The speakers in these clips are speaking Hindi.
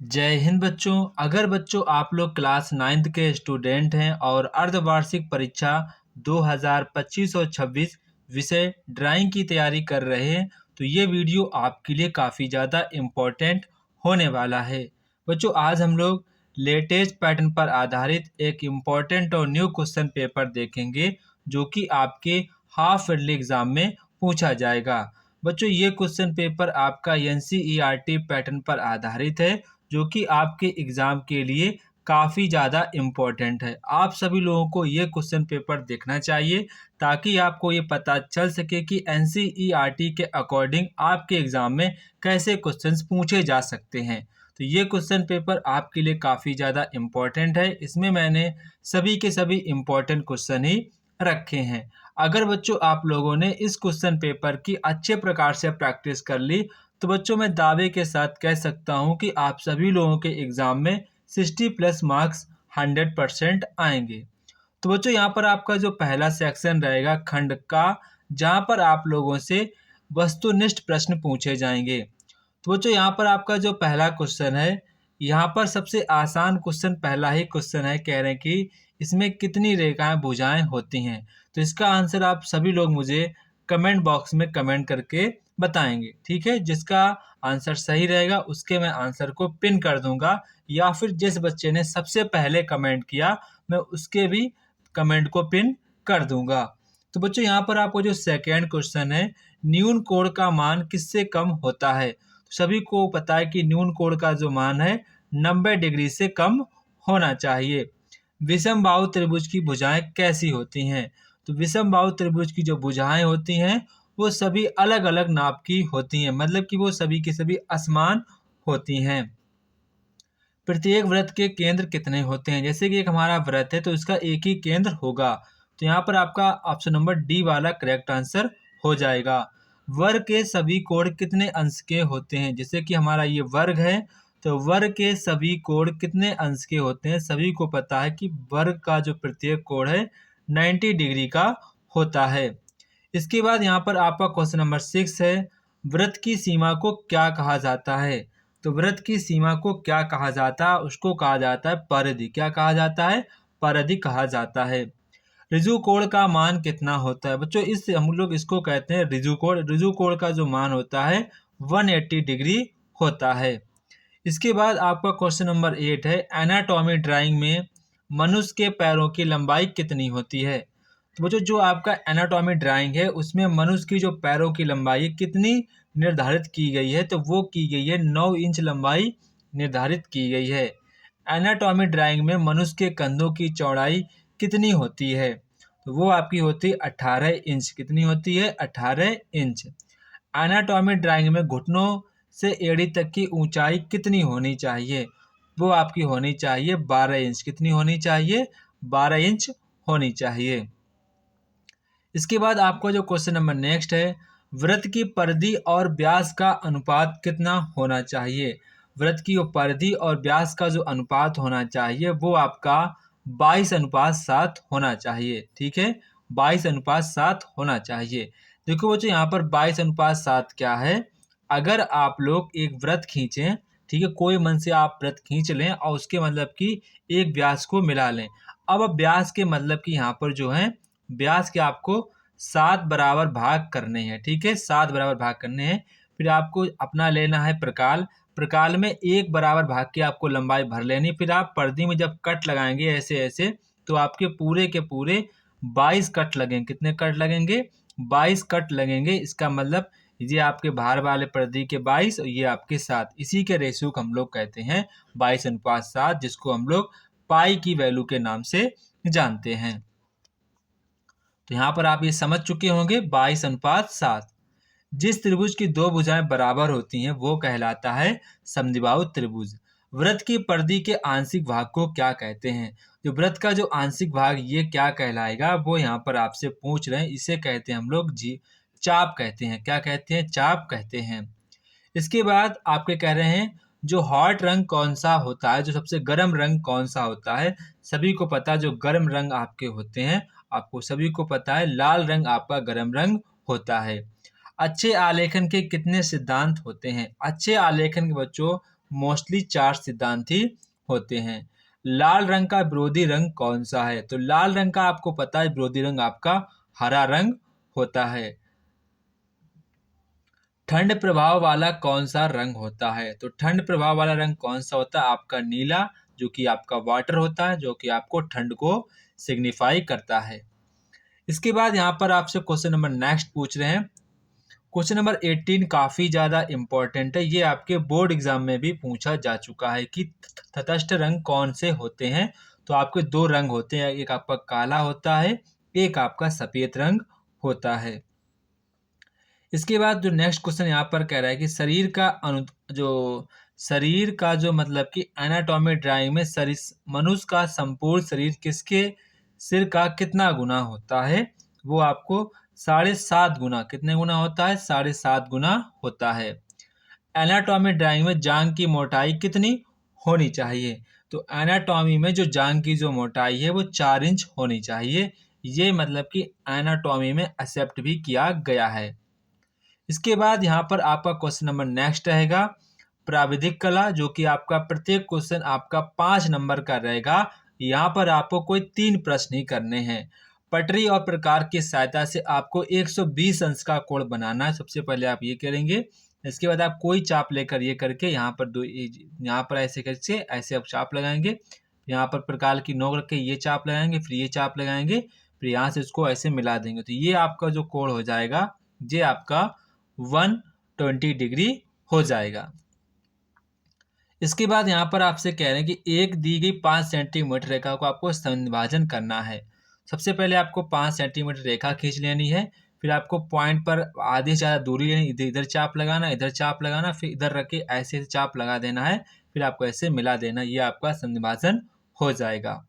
जय हिंद बच्चों। अगर बच्चों आप लोग क्लास 9th के स्टूडेंट हैं और अर्धवार्षिक परीक्षा 2025 और 26 विषय ड्राइंग की तैयारी कर रहे हैं तो ये वीडियो आपके लिए काफ़ी ज़्यादा इम्पोर्टेंट होने वाला है। बच्चों आज हम लोग लेटेस्ट पैटर्न पर आधारित एक इम्पोर्टेंट और न्यू क्वेश्चन पेपर देखेंगे जो कि आपके हाफ ईयरली एग्ज़ाम में पूछा जाएगा। बच्चों ये क्वेश्चन पेपर आपका एनसीईआरटी पैटर्न पर आधारित है जो कि आपके एग्ज़ाम के लिए काफ़ी ज़्यादा इम्पोर्टेंट है। आप सभी लोगों को ये क्वेश्चन पेपर देखना चाहिए ताकि आपको ये पता चल सके कि एनसीईआरटी के अकॉर्डिंग आपके एग्ज़ाम में कैसे क्वेश्चंस पूछे जा सकते हैं। तो ये क्वेश्चन पेपर आपके लिए काफ़ी ज़्यादा इम्पोर्टेंट है। इसमें मैंने सभी के सभी इम्पोर्टेंट क्वेश्चन ही रखे हैं। अगर बच्चों आप लोगों ने इस क्वेश्चन पेपर की अच्छे प्रकार से प्रैक्टिस कर ली तो बच्चों मैं दावे के साथ कह सकता हूं कि आप सभी लोगों के एग्ज़ाम में 60+ मार्क्स 100% आएंगे। तो बच्चों यहाँ पर आपका जो पहला सेक्शन रहेगा खंड का, जहाँ पर आप लोगों से वस्तुनिष्ठ प्रश्न पूछे जाएंगे। तो बच्चों यहाँ पर आपका जो पहला क्वेश्चन है, यहाँ पर सबसे आसान क्वेश्चन पहला ही क्वेश्चन है। कह रहे हैं कि इसमें कितनी रेखाएं भुजाएं होती हैं। तो इसका आंसर आप सभी लोग मुझे कमेंट बॉक्स में कमेंट करके बताएंगे, ठीक है। जिसका आंसर सही रहेगा उसके मैं आंसर को पिन कर दूंगा, या फिर जिस बच्चे ने सबसे पहले कमेंट किया मैं उसके भी कमेंट को पिन कर दूंगा। तो बच्चों यहाँ पर आपको जो सेकेंड क्वेश्चन है, न्यून कोण का मान किससे कम होता है। तो सभी को पता है कि न्यून कोण का जो मान है 90 डिग्री से कम होना चाहिए। विषम बाहु त्रिभुज की भुजाएं कैसी होती हैं। तो विषम बाहु त्रिभुज की जो भुजाएं होती हैं वो सभी अलग अलग नाप की होती हैं, मतलब कि वो सभी की सभी असमान होती हैं। प्रत्येक वृत्त के केंद्र कितने होते हैं। जैसे कि एक हमारा वृत्त है तो इसका एक ही केंद्र होगा। तो यहाँ पर आपका ऑप्शन नंबर डी वाला करेक्ट आंसर हो जाएगा। वर्ग के सभी कोण कितने अंश के होते हैं। जैसे कि हमारा ये वर्ग है तो वर्ग के सभी कोण कितने अंश के होते हैं। सभी को पता है कि वर्ग का जो प्रत्येक कोण है 90 डिग्री का होता है। इसके बाद यहाँ पर आपका क्वेश्चन नंबर 6 है, वृत्त की सीमा को क्या कहा जाता है। तो वृत्त की सीमा को क्या कहा जाता है, उसको कहा जाता है परिधि। क्या कहा जाता है, परिधि कहा जाता है। ऋजु कोण का मान कितना होता है। बच्चों इस हम लोग इसको कहते हैं ऋजु कोण। ऋजु कोण का जो मान होता है 180 डिग्री होता है। इसके बाद आपका क्वेश्चन नंबर 8 है, एनाटॉमी ड्राइंग में मनुष्य के पैरों की लंबाई कितनी होती है। तो बच्चों जो आपका एनाटॉमी ड्राइंग है उसमें मनुष्य की जो पैरों की लंबाई कितनी निर्धारित की गई है, तो वो की गई है 9 इंच लंबाई निर्धारित की गई है। एनाटॉमी ड्राइंग में मनुष्य के कंधों की चौड़ाई कितनी होती है, तो वो आपकी होती है 18 इंच। कितनी होती है, 18 इंच। एनाटॉमी ड्राइंग में घुटनों से एड़ी तक की ऊंचाई कितनी होनी चाहिए, वो आपकी होनी चाहिए 12 इंच। कितनी होनी चाहिए, 12 इंच होनी चाहिए। इसके बाद आपका जो क्वेश्चन नंबर नेक्स्ट है, वृत्त की परिधि और व्यास का अनुपात कितना होना चाहिए। वृत्त की परिधि और व्यास का जो अनुपात होना चाहिए वो आपका 22:7 होना चाहिए, ठीक है। 22:7 होना चाहिए। देखो बच्चों यहाँ पर 22:7 क्या है, अगर आप लोग एक वृत्त खींचें, ठीक है, कोई मन से आप वृत्त खींच लें और उसके मतलब कि एक व्यास को मिला लें। अब व्यास के मतलब कि यहाँ पर जो है व्यास के आपको 7 बराबर भाग करने हैं, ठीक है, 7 बराबर भाग करने हैं। फिर आपको अपना लेना है प्रकाल। प्रकाल में 1 बराबर भाग की आपको लंबाई भर लेनी। फिर आप परिधि में जब कट लगाएंगे ऐसे ऐसे तो आपके पूरे के पूरे 22 कट लगेंगे। कितने कट लगेंगे, 22 कट लगेंगे। इसका मतलब ये आपके बाहर वाले परिधि के 22 और ये आपके 7, इसी के रेशियो को हम लोग कहते हैं 22:7, जिसको हम लोग पाई की वैल्यू के नाम से जानते हैं। तो यहाँ पर आप ये समझ चुके होंगे 22:7। जिस त्रिभुज की दो भुजाएं बराबर होती हैं वो कहलाता है समद्विबाहु त्रिभुज। वृत्त की परिधि के आंशिक भाग को क्या कहते हैं। जो वृत्त का जो आंशिक भाग ये क्या कहलाएगा वो यहाँ पर आपसे पूछ रहे हैं। इसे कहते हैं हम लोग चाप कहते हैं। क्या कहते हैं, चाप कहते हैं। इसके बाद आपके कह रहे हैं जो हॉट रंग कौन सा होता है, जो सबसे गर्म रंग कौन सा होता है। सभी को पता है जो गर्म रंग आपके होते हैं, आपको सभी को पता है लाल रंग आपका गर्म रंग होता है। अच्छे आलेखन के कितने सिद्धांत होते हैं। अच्छे आलेखन के बच्चों मोस्टली 4 सिद्धांत ही होते हैं। लाल रंग का विरोधी रंग कौन सा है? तो लाल रंग का आपको पता है विरोधी रंग आपका हरा रंग होता है। ठंड प्रभाव वाला कौन सा रंग होता है? तो ठंड प्रभाव वाला रंग कौन सा होता है? आपका नीला, जो कि आपका वाटर होता है, जो कि आपको ठंड को सिग्निफाई करता है। इसके बाद यहाँ पर आपसे क्वेश्चन नंबर नेक्स्ट पूछ रहे हैं। क्वेश्चन नंबर 18 काफी ज्यादा इंपॉर्टेंट है। ये आपके बोर्ड एग्जाम में भी पूछा जा चुका है कि तटस्थ रंग कौन से होते हैं। तो आपके 2 रंग होते हैं, एक आपका काला होता है, एक आपका सफेद रंग होता है। इसके बाद जो नेक्स्ट क्वेश्चन यहाँ पर कह रहा है कि शरीर का जो मतलब कि एनाटॉमी ड्राइंग में शरीर मनुष्य का संपूर्ण शरीर किसके सिर का कितना गुना होता है? वो आपको 7.5 गुना, कितने गुना होता है? 7.5 गुना होता है। एनाटॉमी ड्राइंग में जांघ की मोटाई कितनी होनी चाहिए? तो एनाटॉमी में जो जांघ की जो मोटाई है वो 4 इंच होनी चाहिए। ये मतलब कि एनाटॉमी में एक्सेप्ट भी किया गया है। इसके बाद यहाँ पर आपका क्वेश्चन नंबर नेक्स्ट रहेगा प्राविधिक कला, जो कि आपका प्रत्येक क्वेश्चन आपका 5 नंबर का रहेगा। यहाँ पर आपको कोई 3 प्रश्न ही करने हैं। पटरी और प्रकार की सहायता से आपको 120 अंश का कोण बनाना है। सबसे पहले आप ये करेंगे। इसके बाद आप कोई चाप लेकर ये करके यहाँ पर यहाँ पर ऐसे करके ऐसे आप चाप लगाएंगे। यहाँ पर प्रकार की नोक रख के ये चाप लगाएंगे, फिर ये चाप लगाएंगे, फिर यहाँ से इसको ऐसे मिला देंगे। तो ये आपका जो कोण हो जाएगा, ये आपका 120 डिग्री हो जाएगा। इसके बाद यहाँ पर आपसे कह रहे हैं कि एक दी गई 5 सेंटीमीटर रेखा को आपको समविभाजन करना है। सबसे पहले आपको 5 सेंटीमीटर रेखा खींच लेनी है, फिर आपको पॉइंट पर आधी से ज़्यादा दूरी लेनी, इधर चाप लगाना, इधर चाप लगाना, फिर इधर रख के ऐसे चाप लगा देना है, फिर आपको ऐसे मिला देना, ये आपका समविभाजन हो जाएगा।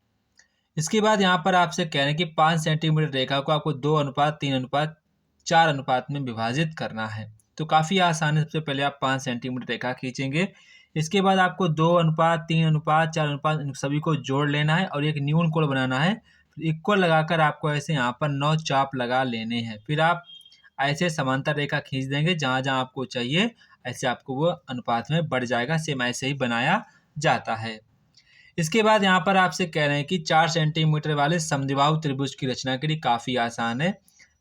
इसके बाद यहाँ पर आपसे कह रहे हैं कि 5 सेंटीमीटर रेखा को आपको 2:3:4 अनुपात में विभाजित करना है। तो काफ़ी आसान है। सबसे पहले आप 5 सेंटीमीटर रेखा खींचेंगे। इसके बाद आपको 2:3:4 अनुपात इन सभी को जोड़ लेना है और एक न्यून कोण बनाना है। इक्वल लगाकर आपको ऐसे यहाँ पर 9 चाप लगा लेने हैं। फिर आप ऐसे समांतर रेखा खींच देंगे, जहाँ जहाँ आपको चाहिए ऐसे आपको वो अनुपात में बढ़ जाएगा। सेम ऐसे ही बनाया जाता है। इसके बाद यहाँ पर आपसे कह रहे हैं कि 4 सेंटीमीटर वाले समद्विबाहु त्रिभुज की रचना के लिए काफ़ी आसान है।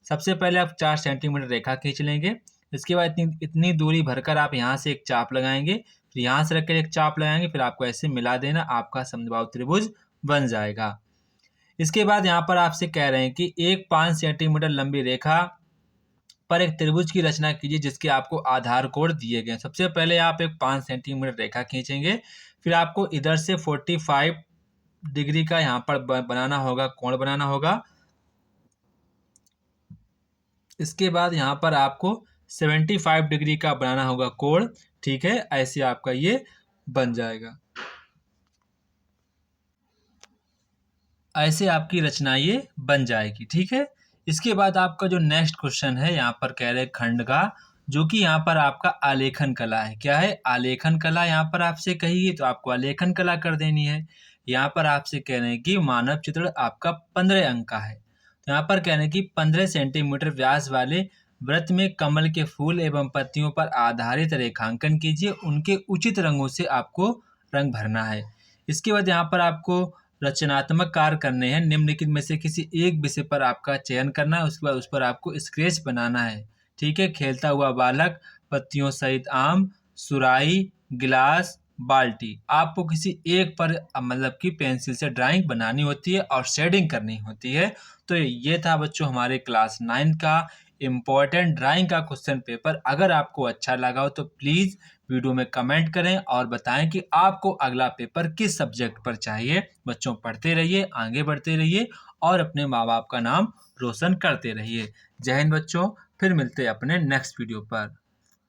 सबसे पहले आप 4 सेंटीमीटर रेखा खींच लेंगे। इसके बाद इतनी दूरी भरकर आप यहाँ से एक चाप लगाएंगे, फिर यहाँ से रखकर एक चाप लगाएंगे, फिर आपको ऐसे मिला देना, आपका समद्विबाहु त्रिभुज बन जाएगा। इसके बाद यहाँ पर आपसे कह रहे हैं कि एक 5 सेंटीमीटर लंबी रेखा पर एक त्रिभुज की रचना कीजिए जिसके आपको आधार कोण दिए गए। सबसे पहले आप एक 5 सेंटीमीटर रेखा खींचेंगे, फिर आपको इधर से 45 डिग्री का यहाँ पर बनाना होगा, कोण बनाना होगा। इसके बाद यहाँ पर आपको 75 डिग्री का बनाना होगा कोण। ठीक है, ऐसे आपका ये बन जाएगा। ऐसे आपकी रचना ये बन जाएगी। ठीक है। इसके बाद आपका जो नेक्स्ट क्वेश्चन है यहाँ पर कह रहे हैं खंड का, जो कि यहाँ पर आपका आलेखन कला है। क्या है? आलेखन कला यहाँ पर आपसे कही, तो आपको आलेखन कला कर देनी है। यहाँ पर आपसे कह रहे हैं कि मानव चित्रण आपका 15 अंक का है। तो यहाँ पर कह रहे हैं कि 15 सेंटीमीटर व्यास वाले वृत्त में कमल के फूल एवं पत्तियों पर आधारित रेखांकन कीजिए, उनके उचित रंगों से आपको रंग भरना है। इसके बाद यहाँ पर आपको रचनात्मक कार्य करने हैं। निम्नलिखित में से किसी एक विषय पर आपका चयन करना है, उसके बाद उस पर आपको स्केच बनाना है। ठीक है। खेलता हुआ बालक, पत्तियों सहित आम, सुराही, गिलास, बाल्टी। आपको किसी एक पर मतलब कि पेंसिल से ड्राइंग बनानी होती है और शेडिंग करनी होती है। तो ये था बच्चों हमारे क्लास 9 का इम्पोर्टेंट ड्राइंग का क्वेश्चन पेपर। अगर आपको अच्छा लगा हो तो प्लीज़ वीडियो में कमेंट करें और बताएं कि आपको अगला पेपर किस सब्जेक्ट पर चाहिए। बच्चों पढ़ते रहिए, आगे बढ़ते रहिए और अपने माँ बाप का नाम रोशन करते रहिए। जय हिंद बच्चों, फिर मिलते हैं अपने नेक्स्ट वीडियो पर।